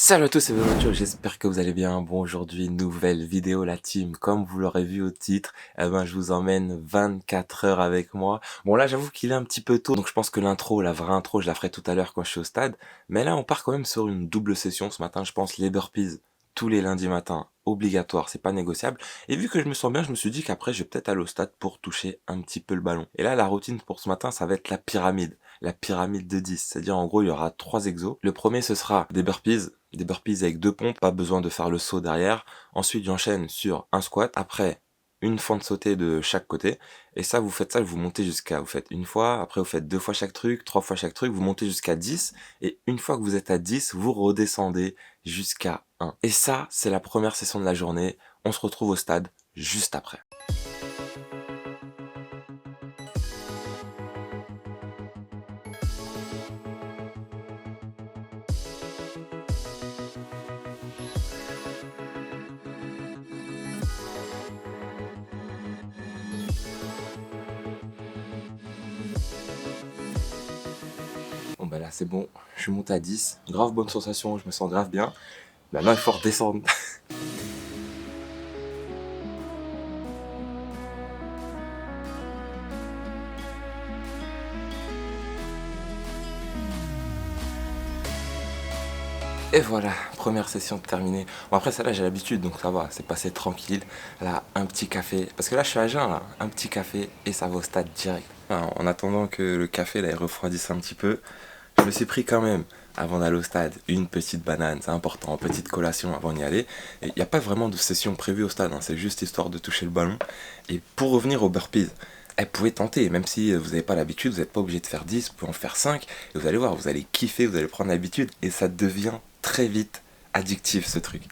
Salut à tous, c'est Valentin, j'espère que vous allez bien. Bon, aujourd'hui, nouvelle vidéo, la team. Comme vous l'aurez vu au titre, je vous emmène 24 heures avec moi. Bon, là, j'avoue qu'il est un petit peu tôt, donc je pense que la vraie intro, je la ferai tout à l'heure quand je suis au stade. Mais là, on part quand même sur une double session ce matin. Je pense les burpees tous les lundis matins, obligatoire, c'est pas négociable. Et vu que je me sens bien, je me suis dit qu'après, je vais peut-être aller au stade pour toucher un petit peu le ballon. Et là, la routine pour ce matin, ça va être la pyramide de 10. C'est-à-dire, en gros, il y aura 3 exos. Le premier, ce sera des burpees avec 2 pompes, pas besoin de faire le saut derrière. Ensuite, j'enchaîne sur un squat. Après, une fente sautée de chaque côté. Et ça, vous faites ça, vous montez vous faites une fois, après vous faites 2 fois chaque truc, 3 fois chaque truc, vous montez jusqu'à 10. Et une fois que vous êtes à 10, vous redescendez jusqu'à 1. Et ça, c'est la première session de la journée. On se retrouve au stade juste après. Bon bah là c'est bon, je suis monté à 10, grave bonne sensation, je me sens grave bien. Maintenant il faut redescendre. Et voilà, première session terminée. Bon après ça là j'ai l'habitude donc ça va, c'est passé tranquille. Là un petit café, parce que là je suis à jeun là, un petit café et ça va au stade direct. Alors, en attendant que le café là il refroidisse un petit peu, je me suis pris quand même, avant d'aller au stade, une petite banane, c'est important, petite collation avant d'y aller. Et il n'y a pas vraiment de session prévue au stade, hein, c'est juste histoire de toucher le ballon. Et pour revenir aux burpees, vous pouvez tenter, même si vous n'avez pas l'habitude, vous n'êtes pas obligé de faire 10, vous pouvez en faire 5, et vous allez voir, vous allez kiffer, vous allez prendre l'habitude, et ça devient très vite addictif ce truc.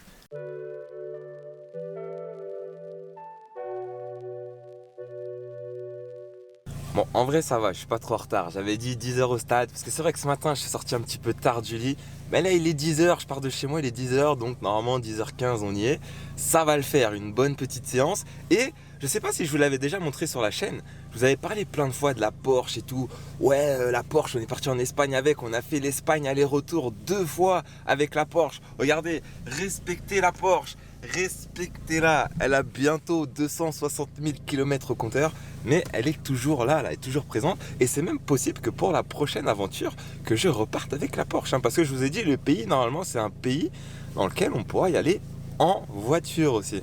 Bon, en vrai, ça va, je suis pas trop en retard. J'avais dit 10 heures au stade, parce que c'est vrai que ce matin, je suis sorti un petit peu tard du lit. Mais là, il est 10 heures, je pars de chez moi, il est 10 heures, donc normalement 10h15, on y est. Ça va le faire, une bonne petite séance. Et je sais pas si je vous l'avais déjà montré sur la chaîne, je vous avais parlé plein de fois de la Porsche et tout. Ouais, la Porsche, on est parti en Espagne avec, on a fait l'Espagne aller-retour 2 fois avec la Porsche. Regardez, respectez la Porsche. Respectez-la, elle a bientôt 260 000 km au compteur, mais elle est toujours là, elle est toujours présente, et c'est même possible que pour la prochaine aventure, que je reparte avec la Porsche, hein, parce que je vous ai dit, le pays, normalement, c'est un pays dans lequel on pourra y aller en voiture aussi.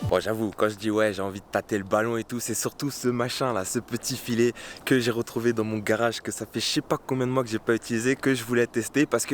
Bon, j'avoue, quand je dis ouais, j'ai envie de tâter le ballon et tout, c'est surtout ce machin là, ce petit filet que j'ai retrouvé dans mon garage, que ça fait je sais pas combien de mois que j'ai pas utilisé, que je voulais tester parce que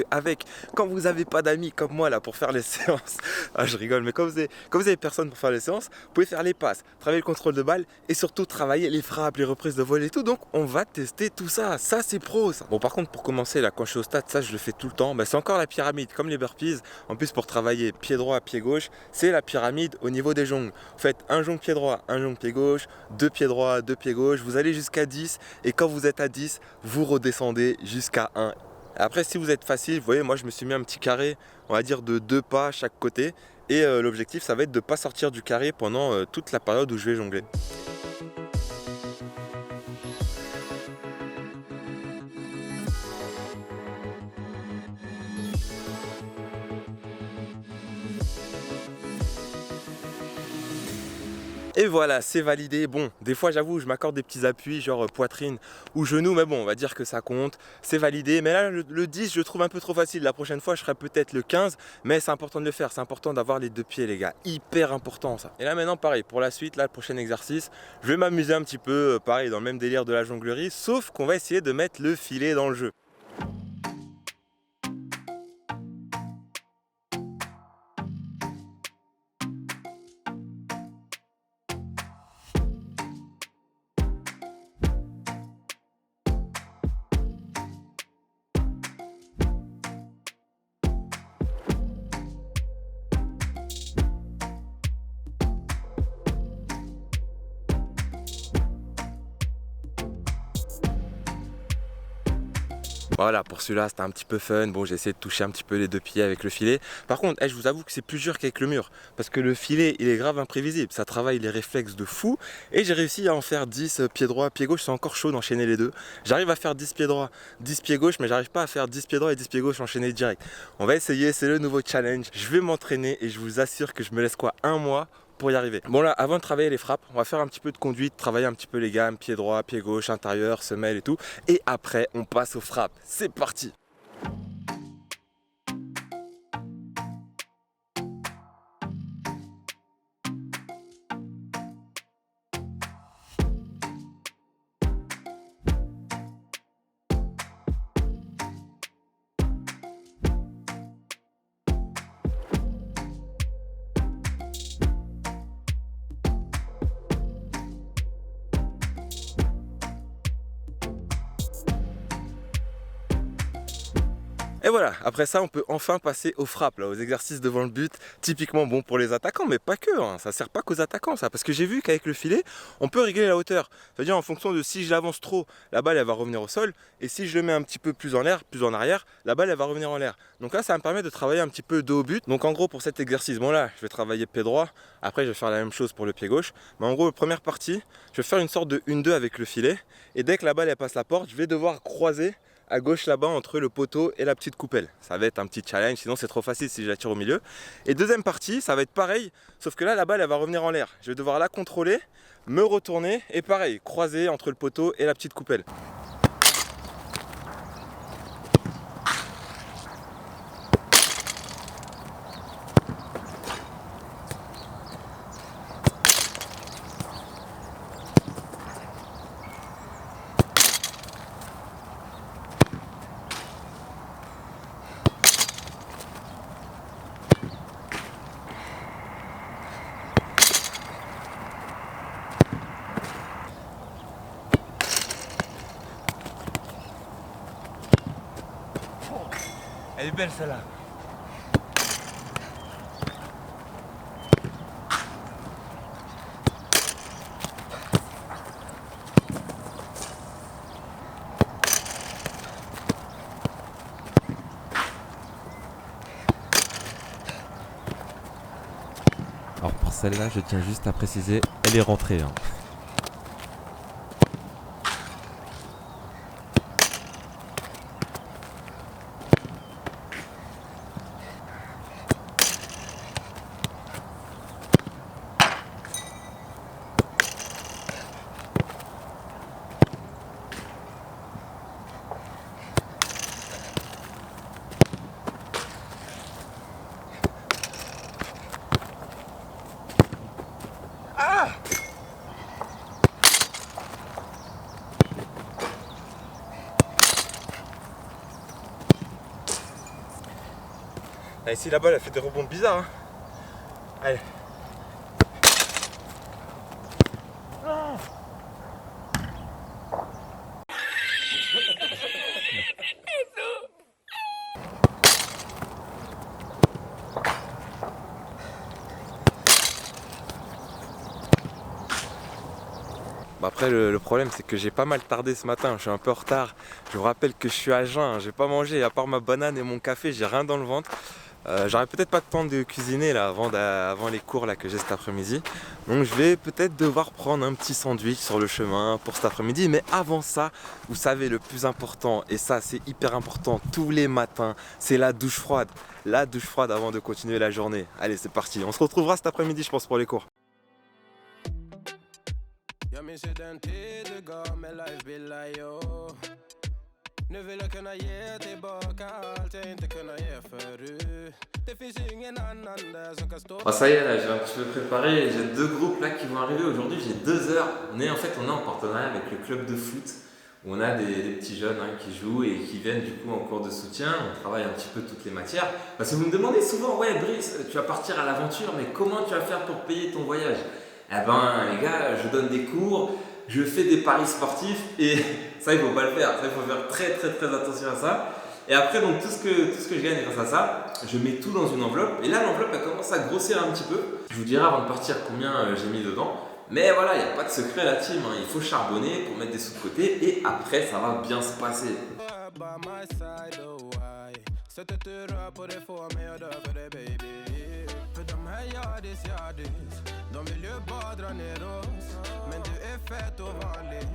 quand vous avez pas d'amis comme moi là pour faire les séances, je rigole, mais quand vous avez personne pour faire les séances, vous pouvez faire les passes, travailler le contrôle de balle et surtout travailler les frappes, les reprises de vol et tout. Donc on va tester tout ça, ça c'est pro ça. Bon, par contre, pour commencer là, quand je suis au stade, ça je le fais tout le temps, c'est encore la pyramide comme les burpees. En plus, pour travailler pied droit, pied gauche, c'est la pyramide au niveau des jongles. Vous faites un jongle pied droit, un jongle pied gauche, deux pieds droits, deux pieds gauche, vous allez jusqu'à 10 et quand vous êtes à 10, vous redescendez jusqu'à 1. Après, si vous êtes facile, vous voyez, moi je me suis mis un petit carré, on va dire de 2 pas à chaque côté, et l'objectif ça va être de ne pas sortir du carré pendant toute la période où je vais jongler. Et voilà, c'est validé. Bon, des fois j'avoue, je m'accorde des petits appuis, genre poitrine ou genou, mais bon, on va dire que ça compte, c'est validé. Mais là, le 10, je trouve un peu trop facile. La prochaine fois, je ferai peut-être le 15, mais c'est important de le faire. C'est important d'avoir les 2 pieds, les gars. Hyper important, ça. Et là, maintenant, pareil, pour la suite, là, le prochain exercice, je vais m'amuser un petit peu, pareil, dans le même délire de la jonglerie, sauf qu'on va essayer de mettre le filet dans le jeu. Voilà, pour celui-là c'était un petit peu fun. Bon, j'ai essayé de toucher un petit peu les deux pieds avec le filet. Par contre, je vous avoue que c'est plus dur qu'avec le mur, parce que le filet il est grave imprévisible, ça travaille les réflexes de fou. Et j'ai réussi à en faire 10 pieds droits, pieds gauche. C'est encore chaud d'enchaîner les deux. J'arrive à faire 10 pieds droits, 10 pieds gauche, mais j'arrive pas à faire 10 pieds droits et 10 pieds gauche enchaînés direct. On va essayer, c'est le nouveau challenge. Je vais m'entraîner et je vous assure que je me laisse quoi, un mois pour y arriver. Bon là, avant de travailler les frappes, on va faire un petit peu de conduite, travailler un petit peu les gammes, pied droit, pied gauche, intérieur, semelle et tout. Et après, on passe aux frappes. C'est parti! Et voilà, après ça on peut enfin passer aux frappes, là, aux exercices devant le but, typiquement bon pour les attaquants, mais pas que, hein, ça sert pas qu'aux attaquants ça, parce que j'ai vu qu'avec le filet, on peut régler la hauteur, c'est-à-dire en fonction de si je l'avance trop, la balle elle va revenir au sol, et si je le mets un petit peu plus en l'air, plus en arrière, la balle elle va revenir en l'air. Donc là ça me permet de travailler un petit peu dos au but, donc en gros pour cet exercice, bon là je vais travailler pied droit, après je vais faire la même chose pour le pied gauche, mais en gros première partie, je vais faire une sorte de 1-2 avec le filet, et dès que la balle elle passe la porte, je vais devoir croiser à gauche là-bas entre le poteau et la petite coupelle. Ça va être un petit challenge, sinon c'est trop facile si je la tire au milieu. Et deuxième partie, ça va être pareil, sauf que là la balle elle va revenir en l'air. Je vais devoir la contrôler, me retourner et pareil, croiser entre le poteau et la petite coupelle. Elle est belle celle-là. Alors pour celle-là, je tiens juste à préciser, elle est rentrée. Hein. Ah, ici la balle elle fait des rebonds bizarres. Hein. Allez. Bah après le problème c'est que j'ai pas mal tardé ce matin, je suis un peu en retard. Je vous rappelle que je suis à jeun, hein. J'ai pas mangé à part ma banane et mon café, j'ai rien dans le ventre. J'aurais peut-être pas de temps de cuisiner là avant les cours là que j'ai cet après-midi. Donc je vais peut-être devoir prendre un petit sandwich sur le chemin pour cet après-midi. Mais avant ça, vous savez le plus important, et ça c'est hyper important tous les matins, c'est la douche froide. La douche froide avant de continuer la journée. Allez c'est parti, on se retrouvera cet après-midi je pense pour les cours. Jag minns ju den tid du gav mig life billar yo. Nu vill jag kunna ge tillbaka allt jag inte kunnat ge förut. Det finns ingen annan där som kan stå. Ah, ça y est, là, j'ai un petit peu préparé. J'ai deux groupes là qui vont arriver aujourd'hui. J'ai 2 heures. On est en partenariat avec le club de foot où on a des petits jeunes hein, qui jouent et qui viennent du coup en cours de soutien. On travaille un petit peu toutes les matières. Parce que vous me demandez souvent, ouais, Brice, tu vas partir à l'aventure, mais comment tu vas faire pour payer ton voyage? Eh ben, les gars, je donne des cours, je fais des paris sportifs et ça, il faut pas le faire. Ça, il faut faire très attention à ça. Et après, donc, tout ce que je gagne grâce à ça, je mets tout dans une enveloppe. Et là, l'enveloppe, elle commence à grossir un petit peu. Je vous dirai avant de partir combien j'ai mis dedans. Mais voilà, il n'y a pas de secret la team. Hein. Il faut charbonner pour mettre des sous de côté. Et après, ça va bien se passer. by my side, oh why? Sätter dörrar på det får mig att dö för dig baby. För de här yardis, de vill ju bara dra ner oss. Men du är fett och vanlig.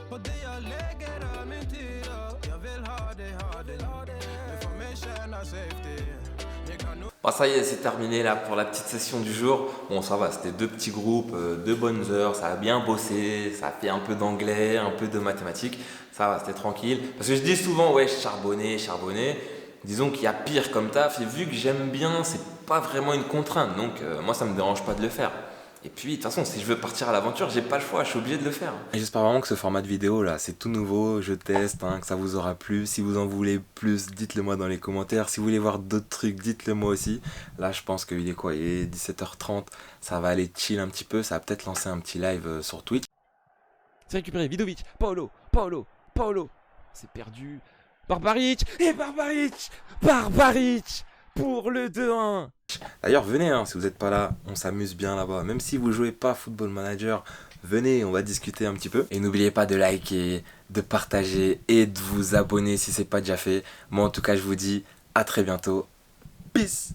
På det jag lägger all min tid och jag vill ha dig. Du får mig känna safety. Bon, ça y est, c'est terminé là pour la petite session du jour. Bon, ça va, c'était deux petits groupes, deux bonnes heures, ça a bien bossé, ça a fait un peu d'anglais, un peu de mathématiques. Ça va, c'était tranquille. Parce que je dis souvent, ouais, charbonner. Disons qu'il y a pire comme taf, et vu que j'aime bien, c'est pas vraiment une contrainte. Donc, moi, ça me dérange pas de le faire. Et puis, de toute façon, si je veux partir à l'aventure, j'ai pas le choix, je suis obligé de le faire. Et j'espère vraiment que ce format de vidéo là, c'est tout nouveau, je teste, hein, que ça vous aura plu. Si vous en voulez plus, dites-le moi dans les commentaires. Si vous voulez voir d'autres trucs, dites-le moi aussi. Là, je pense qu'il est quoi? Il est 17h30, ça va aller chill un petit peu, ça va peut-être lancer un petit live sur Twitch. C'est récupéré, Vidovic, Paolo. C'est perdu. Barbaric pour le 2-1. D'ailleurs, venez, hein, si vous n'êtes pas là, on s'amuse bien là-bas. Même si vous jouez pas Football Manager, venez, on va discuter un petit peu. Et n'oubliez pas de liker, de partager et de vous abonner si c'est pas déjà fait. Moi, en tout cas, je vous dis à très bientôt. Peace!